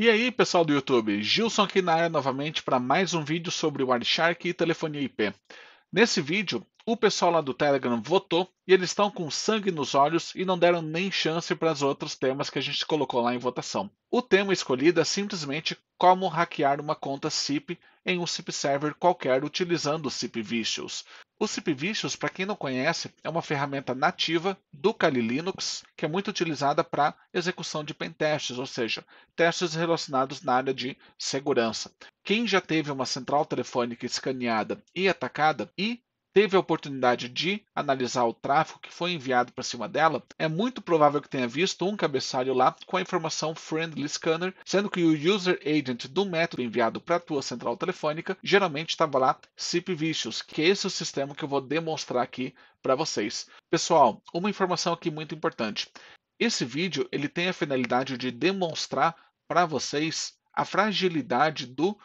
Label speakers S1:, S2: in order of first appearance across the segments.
S1: E aí, pessoal do YouTube, Gilson aqui na área novamente para mais um vídeo sobre Wireshark e telefonia IP. Nesse vídeo, o pessoal lá do Telegram votou e eles estão com sangue nos olhos e não deram nem chance para os outros temas que a gente colocou lá em votação. O tema escolhido é simplesmente como hackear uma conta SIP em um SIP server qualquer utilizando o SIP Vicious. O SIP Vicious, para quem não conhece, é uma ferramenta nativa do Kali Linux que é muito utilizada para execução de pentests, ou seja, testes relacionados na área de segurança. Quem já teve uma central telefônica escaneada e atacada e teve a oportunidade de analisar o tráfego que foi enviado para cima dela, é muito provável que tenha visto um cabeçalho lá com a informação Friendly Scanner, sendo que o user agent do método enviado para a tua central telefônica geralmente estava lá SIP Vicious, que é esse o sistema que eu vou demonstrar aqui para vocês. Pessoal, uma informação aqui muito importante. Esse vídeo ele tem a finalidade de demonstrar para vocês a fragilidade do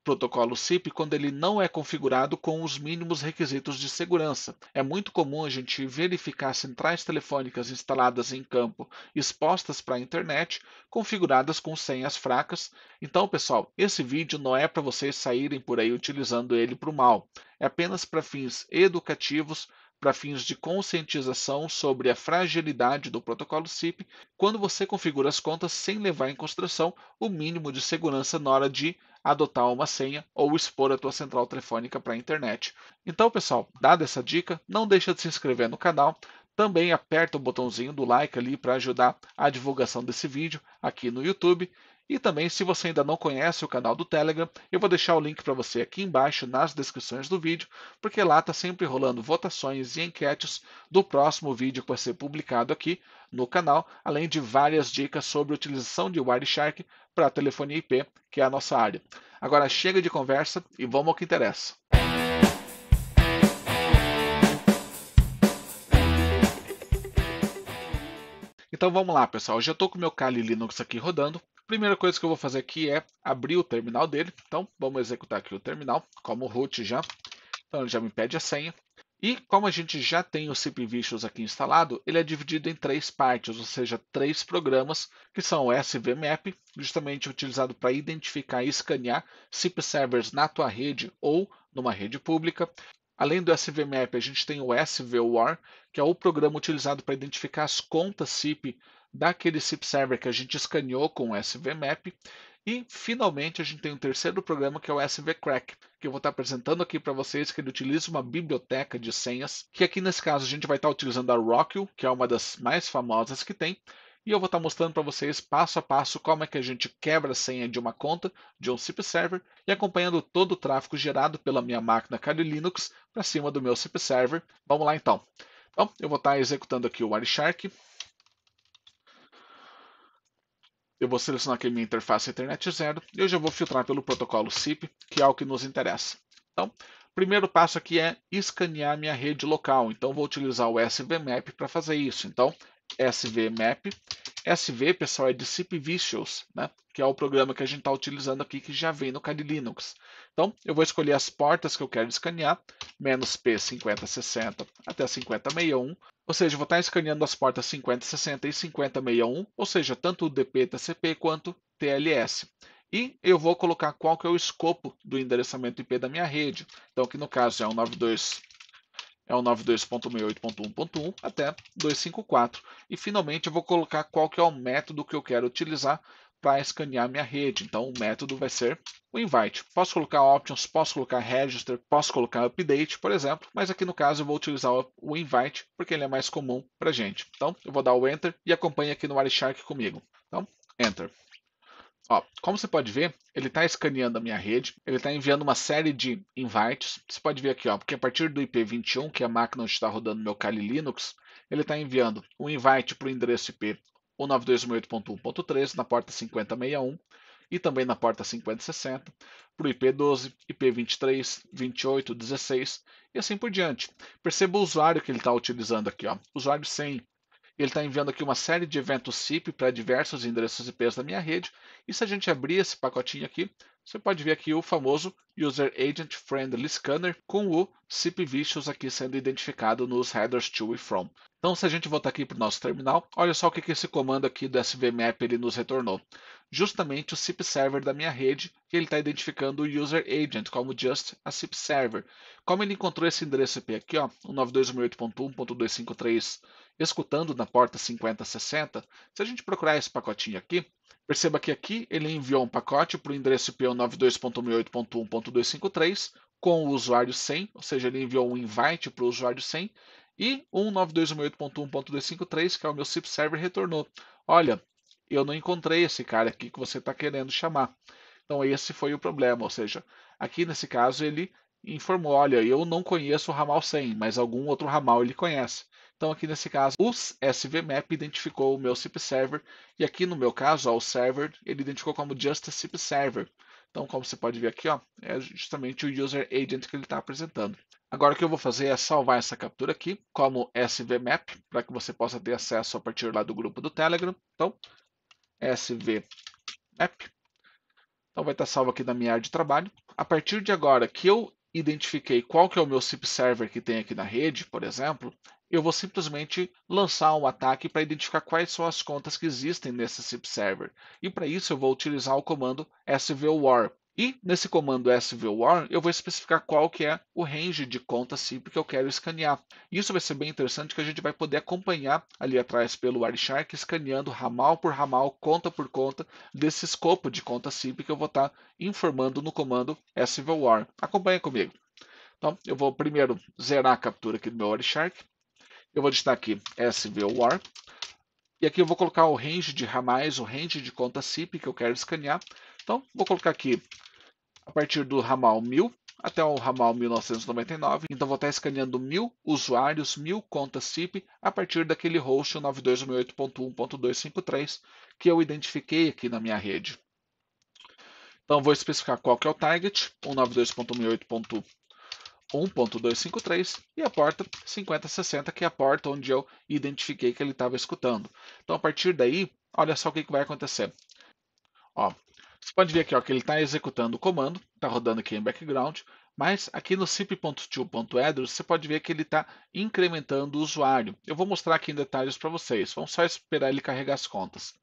S1: protocolo SIP quando ele não é configurado com os mínimos requisitos de segurança. É muito comum a gente verificar centrais telefônicas instaladas em campo expostas para a internet, configuradas com senhas fracas. Então, pessoal, esse vídeo não é para vocês saírem por aí utilizando ele para o mal. É apenas para fins educativos, para fins de conscientização sobre a fragilidade do protocolo SIP quando você configura as contas sem levar em consideração o mínimo de segurança na hora de adotar uma senha ou expor a tua central telefônica para a internet. Então, pessoal, dada essa dica, não deixa de se inscrever no canal. Também aperta o botãozinho do like ali para ajudar a divulgação desse vídeo aqui no YouTube. E também, se você ainda não conhece o canal do Telegram, eu vou deixar o link para você aqui embaixo nas descrições do vídeo, porque lá está sempre rolando votações e enquetes do próximo vídeo que vai ser publicado aqui no canal, além de várias dicas sobre a utilização de Wireshark para telefonia IP, que é a nossa área. Agora chega de conversa e vamos ao que interessa. Então vamos lá, pessoal. Eu já estou com o meu Kali Linux aqui rodando. Primeira coisa que eu vou fazer aqui é abrir o terminal dele. Então vamos executar aqui o terminal como root já. Então ele já me pede a senha. E como a gente já tem o SIP Vicious aqui instalado, ele é dividido em três partes, ou seja, três programas, que são o SVMap, justamente utilizado para identificar e escanear SIP servers na tua rede ou numa rede pública. Além do SVMap, a gente tem o SVWAR, que é o programa utilizado para identificar as contas SIP daquele SIP server que a gente escaneou com o SVMap. E, finalmente, a gente tem um terceiro programa que é o SVCrack, que eu vou estar apresentando aqui para vocês, que ele utiliza uma biblioteca de senhas, que aqui nesse caso a gente vai estar utilizando a Rockwell, que é uma das mais famosas que tem, e eu vou estar mostrando para vocês passo a passo como é que a gente quebra a senha de uma conta de um SIP server e acompanhando todo o tráfego gerado pela minha máquina Kali Linux para cima do meu SIP server. Vamos lá então. Então, eu vou estar executando aqui o Wireshark. Eu vou selecionar aqui minha interface Ethernet 0 e eu já vou filtrar pelo protocolo SIP, que é o que nos interessa. Então, o primeiro passo aqui é escanear minha rede local. Então, vou utilizar o SVMap para fazer isso. Então, SVMap. SV, pessoal, é de SIP Vicious, né? Que é o programa que a gente está utilizando aqui, que já vem no Kali Linux. Então, eu vou escolher as portas que eu quero escanear, "-p 5060 até 5061, ou seja, eu vou estar escaneando as portas 5060 e 5061, ou seja, tanto o DP, TCP quanto TLS. E eu vou colocar qual que é o escopo do endereçamento IP da minha rede. Então, aqui no caso é um 92.68.1.1 até 254. E finalmente eu vou colocar qual que é o método que eu quero utilizar para escanear minha rede. Então o método vai ser o invite. Posso colocar options, posso colocar register, posso colocar update, por exemplo, mas aqui no caso eu vou utilizar o invite porque ele é mais comum para a gente. Então eu vou dar o enter e acompanhe aqui no Wireshark comigo. Então, enter. Ó, como você pode ver, ele está escaneando a minha rede, ele está enviando uma série de invites. Você pode ver aqui, ó, porque a partir do IP21, que é a máquina onde está rodando meu Kali Linux, ele está enviando um invite para o endereço IP 192.168.1.3 na porta 5061 e também na porta 5060, para o IP12, IP23, 28, 16 e assim por diante. Perceba o usuário que ele está utilizando aqui, ó, usuário 100. Ele está enviando aqui uma série de eventos SIP para diversos endereços IPs da minha rede. E se a gente abrir esse pacotinho aqui, você pode ver aqui o famoso User Agent Friendly Scanner com o SIP Vicious aqui sendo identificado nos headers to e from. Então, se a gente voltar aqui para o nosso terminal, olha só o que esse comando aqui do SVMap ele nos retornou. justamente o SIP server da minha rede, que ele está identificando o user agent como just a SIP server. Como ele encontrou esse endereço IP aqui, ó, o 92.168.1.253, escutando na porta 5060, se a gente procurar esse pacotinho aqui, perceba que aqui ele enviou um pacote para o endereço IP 92.168.1.253 com o usuário 100, ou seja, ele enviou um invite para o usuário 100, e o 92.168.1.253, que é o meu SIP server, retornou: olha, eu não encontrei esse cara aqui que você está querendo chamar. Então esse foi o problema, ou seja, aqui nesse caso ele informou: olha, eu não conheço o ramal 100, mas algum outro ramal ele conhece. Então aqui nesse caso o SVMap identificou o meu SIP server, e aqui no meu caso, ó, o server ele identificou como just a SIP server. Então, como você pode ver aqui, ó, é justamente o user agent que ele está apresentando. Agora o que eu vou fazer é salvar essa captura aqui como svmap, para que você possa ter acesso a partir lá do grupo do Telegram. Então, svmap. Então vai estar salvo aqui na minha área de trabalho. A partir de agora que eu identifiquei qual que é o meu SIP server que tem aqui na rede, por exemplo, eu vou simplesmente lançar um ataque para identificar quais são as contas que existem nesse SIP server. E para isso eu vou utilizar o comando svwar. E nesse comando svwar eu vou especificar qual que é o range de contas SIP que eu quero escanear. Isso vai ser bem interessante, que a gente vai poder acompanhar ali atrás pelo Wireshark, escaneando ramal por ramal, conta por conta, desse escopo de conta SIP que eu vou estar informando no comando svwar. Acompanha comigo. Então, eu vou primeiro zerar a captura aqui do meu Wireshark. Eu vou digitar aqui svwar. E aqui eu vou colocar o range de ramais, o range de conta SIP que eu quero escanear. Então, vou colocar aqui a partir do ramal 1000 até o ramal 1999. Então, vou estar escaneando 1000 usuários, 1000 contas SIP a partir daquele host 92.168.1.253 que eu identifiquei aqui na minha rede. Então, vou especificar qual que é o target, 192.168.1.253, e a porta 5060, que é a porta onde eu identifiquei que ele estava escutando. Então, a partir daí, olha só o que vai acontecer. Ó, você pode ver aqui, ó, que ele está executando o comando, está rodando aqui em background, mas aqui no sip.to.address você pode ver que ele está incrementando o usuário. Eu vou mostrar aqui em detalhes para vocês. Vamos só esperar ele carregar as contas.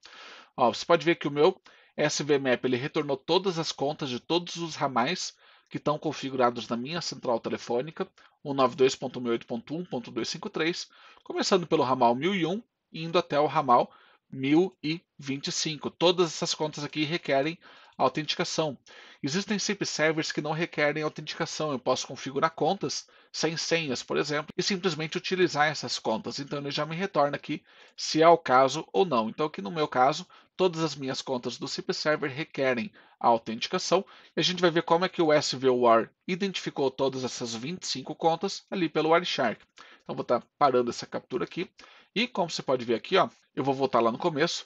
S1: Ó, você pode ver que o meu SVMap ele retornou todas as contas de todos os ramais que estão configurados na minha central telefônica, o 92.168.1.253, começando pelo ramal 1001 e indo até o ramal 1025. Todas essas contas aqui requerem autenticação. Existem SIP servers que não requerem autenticação. Eu posso configurar contas sem senhas, por exemplo, e simplesmente utilizar essas contas. Então ele já me retorna aqui se é o caso ou não. Então aqui no meu caso, todas as minhas contas do SIP server requerem a autenticação. E a gente vai ver como é que o SVWAR identificou todas essas 25 contas ali pelo Wireshark. Então vou estar parando essa captura aqui. E como você pode ver aqui, ó, eu vou voltar lá no começo.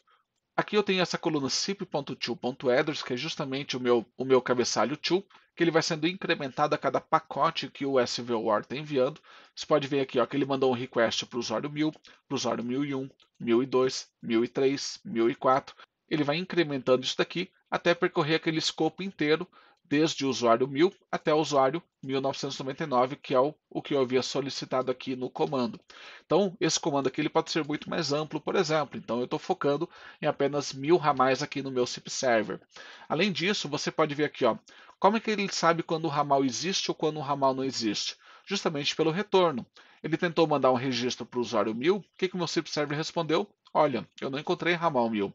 S1: Aqui eu tenho essa coluna sip.to.address, que é justamente o meu cabeçalho to, que ele vai sendo incrementado a cada pacote que o SVOR está enviando. Você pode ver aqui ó, que ele mandou um request para o usuário 1000, para o usuário 1001, 1002, 1003, 1004. Ele vai incrementando isso daqui até percorrer aquele escopo inteiro, desde o usuário 1000 até o usuário 1999, que é o que eu havia solicitado aqui no comando. Então, esse comando aqui ele pode ser muito mais amplo, por exemplo. Então, eu estou focando em apenas 1000 ramais aqui no meu SIP server. Além disso, você pode ver aqui, ó, como é que ele sabe quando o ramal existe ou quando o ramal não existe? Justamente pelo retorno. Ele tentou mandar um registro para o usuário 1000, o que o meu SIP server respondeu? Olha, eu não encontrei ramal 1000.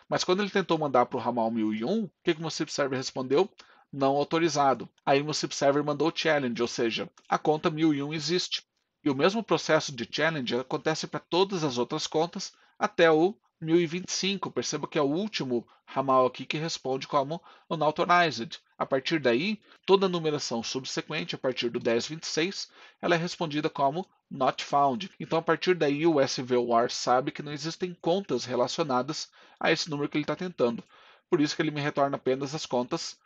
S1: Mas quando ele tentou mandar para o ramal 1001, o que o meu SIP server respondeu? Não autorizado. Aí o meu SIP server mandou o challenge, ou seja, a conta 1001 existe. E o mesmo processo de challenge acontece para todas as outras contas até o 1025. Perceba que é o último ramal aqui que responde como unauthorized. A partir daí, toda numeração subsequente, a partir do 1026, ela é respondida como not found. Então, a partir daí, o SVOR sabe que não existem contas relacionadas a esse número que ele está tentando. Por isso que ele me retorna apenas as contas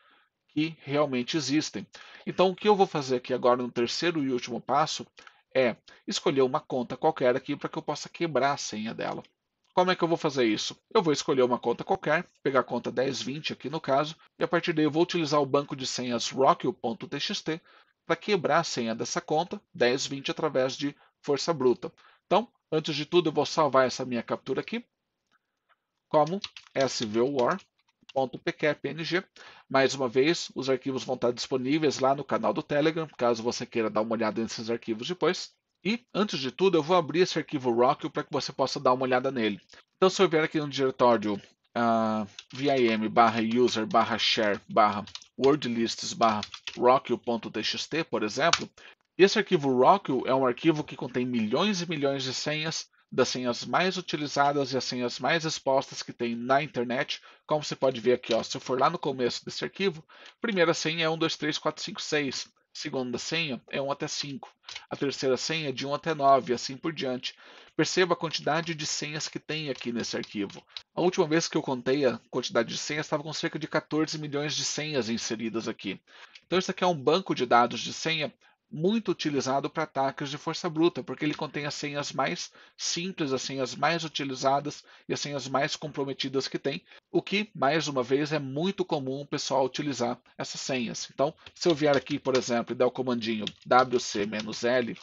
S1: que realmente existem. Então, o que eu vou fazer aqui agora no terceiro e último passo é escolher uma conta qualquer aqui para que eu possa quebrar a senha dela. Como é que eu vou fazer isso? Eu vou escolher uma conta qualquer, pegar a conta 1020 aqui no caso, e a partir daí eu vou utilizar o banco de senhas Rockwell.txt para quebrar a senha dessa conta 1020 através de força bruta. Então, antes de tudo, eu vou salvar essa minha captura aqui como svwar. .pkpng. Mais uma vez, os arquivos vão estar disponíveis lá no canal do Telegram, caso você queira dar uma olhada nesses arquivos depois. E, antes de tudo, eu vou abrir esse arquivo Rockwell para que você possa dar uma olhada nele. Então, se eu vier aqui no diretório vim/share/wordlists/rockwell.txt, por exemplo, esse arquivo Rockwell é um arquivo que contém milhões e milhões de senhas, das senhas mais utilizadas e as senhas mais expostas que tem na internet. Como você pode ver aqui, ó, se eu for lá no começo desse arquivo, primeira senha é 1, 2, 3, 4, 5, 6. Segunda senha é 1 até 5. A terceira senha é de 1 até 9, e assim por diante. Perceba a quantidade de senhas que tem aqui nesse arquivo. A última vez que eu contei a quantidade de senhas, estava com cerca de 14 milhões de senhas inseridas aqui. Então, isso aqui é um banco de dados de senha muito utilizado para ataques de força bruta, porque ele contém as senhas mais simples, as senhas mais utilizadas e as senhas mais comprometidas que tem, o que, mais uma vez, é muito comum o pessoal utilizar essas senhas. Então, se eu vier aqui, por exemplo, e der o comandinho wc-l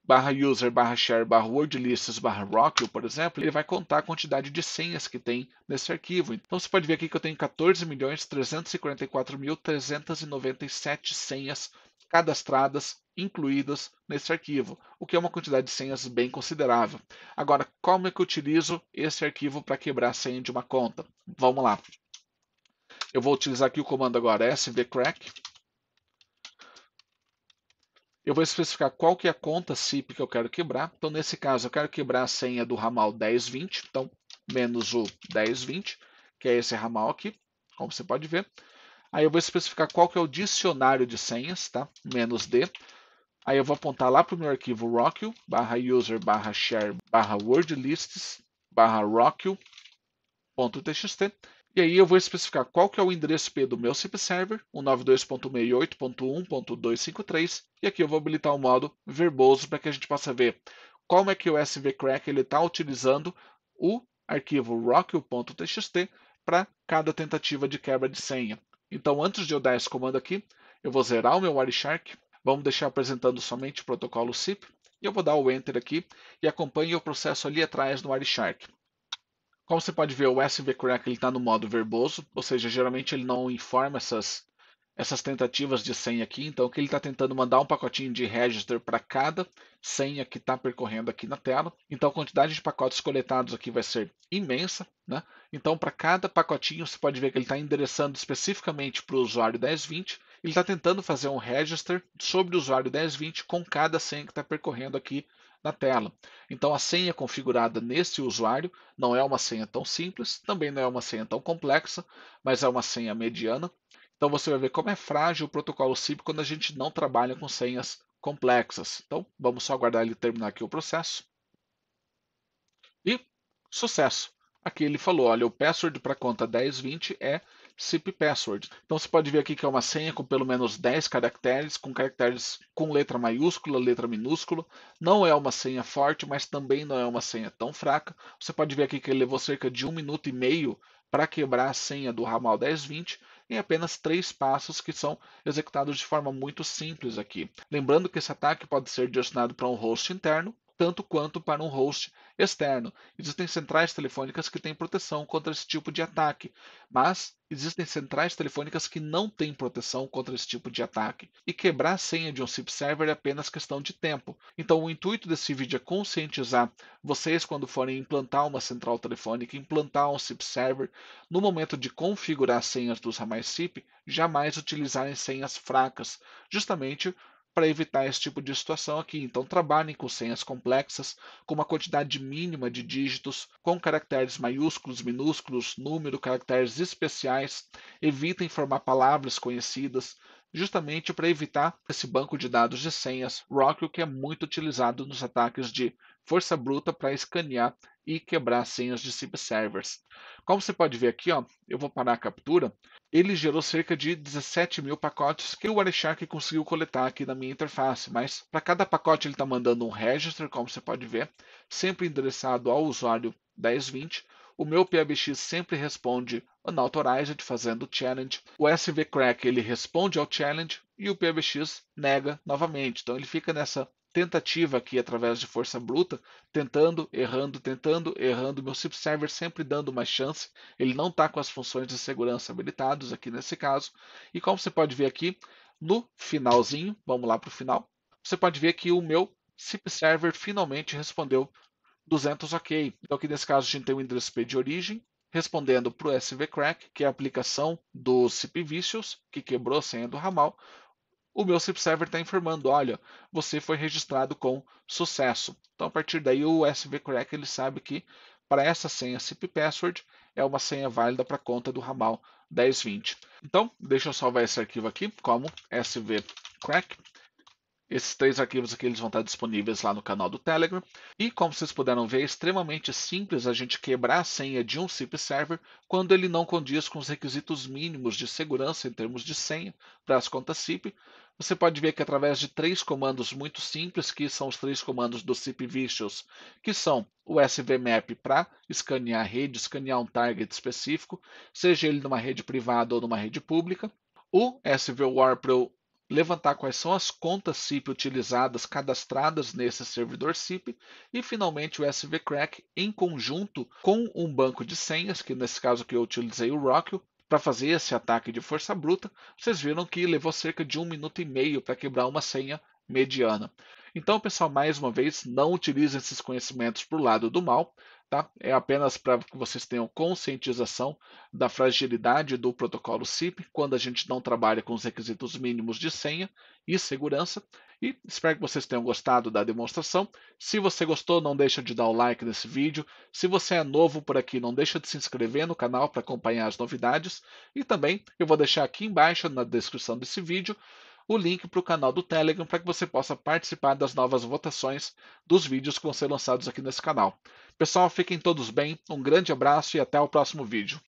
S1: /user/share/wordlists/rockwell, por exemplo, ele vai contar a quantidade de senhas que tem nesse arquivo. Então você pode ver aqui que eu tenho 14.344.397 senhas cadastradas, incluídas nesse arquivo, o que é uma quantidade de senhas bem considerável. Agora, como é que eu utilizo esse arquivo para quebrar a senha de uma conta? Vamos lá. Eu vou utilizar aqui o comando agora svcrack. Eu vou especificar qual que é a conta SIP que eu quero quebrar. Então, nesse caso, eu quero quebrar a senha do ramal 1020. Então, menos o 1020, que é esse ramal aqui, como você pode ver. Aí eu vou especificar qual que é o dicionário de senhas, tá? Menos D. Aí eu vou apontar lá para o meu arquivo Rockwell, /user/share/wordlists/rockwell.txt. E aí eu vou especificar qual que é o endereço IP do meu SIP Server, o 92.68.1.253, e aqui eu vou habilitar o modo verboso para que a gente possa ver como é que o svcrack está utilizando o arquivo rockwell.txt para cada tentativa de quebra de senha. Então, antes de eu dar esse comando aqui, eu vou zerar o meu Wireshark, vamos deixar apresentando somente o protocolo SIP, e eu vou dar o Enter aqui e acompanhe o processo ali atrás no Wireshark. Como você pode ver, o svcrack está no modo verboso, ou seja, geralmente ele não informa essas tentativas de senha aqui. Então, o que ele está tentando mandar um pacotinho de register para cada senha que está percorrendo aqui na tela. Então, a quantidade de pacotes coletados aqui vai ser imensa, né? Então, para cada pacotinho, você pode ver que ele está endereçando especificamente para o usuário 1020. Ele está tentando fazer um register sobre o usuário 1020 com cada senha que está percorrendo aqui na tela. Então, a senha configurada nesse usuário não é uma senha tão simples, também não é uma senha tão complexa, mas é uma senha mediana. Então, você vai ver como é frágil o protocolo SIP quando a gente não trabalha com senhas complexas. Então, vamos só aguardar ele terminar aqui o processo. E sucesso! Aqui ele falou, olha, o password para a conta 1020 é SIP password. Então você pode ver aqui que é uma senha com pelo menos 10 caracteres com letra maiúscula, letra minúscula. Não é uma senha forte, mas também não é uma senha tão fraca. Você pode ver aqui que ele levou cerca de 1 minuto e meio para quebrar a senha do ramal 1020 em apenas 3 passos que são executados de forma muito simples aqui. Lembrando que esse ataque pode ser direcionado para um host interno, tanto quanto para um host externo. Existem centrais telefônicas que têm proteção contra esse tipo de ataque, mas existem centrais telefônicas que não têm proteção contra esse tipo de ataque. E quebrar a senha de um SIP server é apenas questão de tempo. Então, o intuito desse vídeo é conscientizar vocês quando forem implantar uma central telefônica, implantar um SIP server, no momento de configurar senhas dos ramais SIP, jamais utilizarem senhas fracas, justamente para evitar esse tipo de situação aqui. Então, trabalhem com senhas complexas, com uma quantidade mínima de dígitos, com caracteres maiúsculos, minúsculos, número, caracteres especiais. Evitem formar palavras conhecidas, justamente para evitar esse banco de dados de senhas Rockwell, que é muito utilizado nos ataques de força bruta para escanear e quebrar senhas de SIP servers. Como você pode ver aqui, ó, eu vou parar a captura. Ele gerou cerca de 17 mil pacotes que o Wireshark conseguiu coletar aqui na minha interface, mas para cada pacote ele está mandando um register, como você pode ver, sempre endereçado ao usuário 1020. O meu PBX sempre responde unauthorized, fazendo challenge. O svcrack ele responde ao challenge e o PBX nega novamente. Então ele fica nessa tentativa aqui através de força bruta, tentando, errando, meu SIP server sempre dando uma chance. Ele não está com as funções de segurança habilitados aqui nesse caso. E como você pode ver aqui, no finalzinho, vamos lá para o final, você pode ver que o meu SIP server finalmente respondeu 200 OK. Então aqui nesse caso a gente tem o endereço IP de origem, respondendo para o SVCrack, que é a aplicação do SIP Vicious, que quebrou a senha do ramal. O meu SIP server está informando, olha, você foi registrado com sucesso. Então a partir daí o SVCrack ele sabe que para essa senha SIP Password é uma senha válida para a conta do ramal 1020. Então deixa eu salvar esse arquivo aqui como svcrack. Esses 3 arquivos aqui eles vão estar disponíveis lá no canal do Telegram. E como vocês puderam ver, é extremamente simples a gente quebrar a senha de um SIP server quando ele não condiz com os requisitos mínimos de segurança em termos de senha para as contas SIP. Você pode ver que através de 3 comandos muito simples, que são os 3 comandos do SIP Vicious, que são o svmap para escanear a rede, escanear um target específico, seja ele numa rede privada ou numa rede pública, o svwar para levantar quais são as contas SIP utilizadas, cadastradas nesse servidor SIP, e finalmente o svcrack em conjunto com um banco de senhas, que nesse caso aqui eu utilizei o Rockwell, para fazer esse ataque de força bruta. Vocês viram que levou cerca de 1 minuto e meio para quebrar uma senha mediana. Então, pessoal, mais uma vez, não utilizem esses conhecimentos para o lado do mal, tá? É apenas para que vocês tenham conscientização da fragilidade do protocolo SIP quando a gente não trabalha com os requisitos mínimos de senha e segurança. E espero que vocês tenham gostado da demonstração. Se você gostou, não deixa de dar o like nesse vídeo. Se você é novo por aqui, não deixa de se inscrever no canal para acompanhar as novidades. E também eu vou deixar aqui embaixo na descrição desse vídeo o link para o canal do Telegram para que você possa participar das novas votações dos vídeos que vão ser lançados aqui nesse canal. Pessoal, fiquem todos bem, um grande abraço e até o próximo vídeo.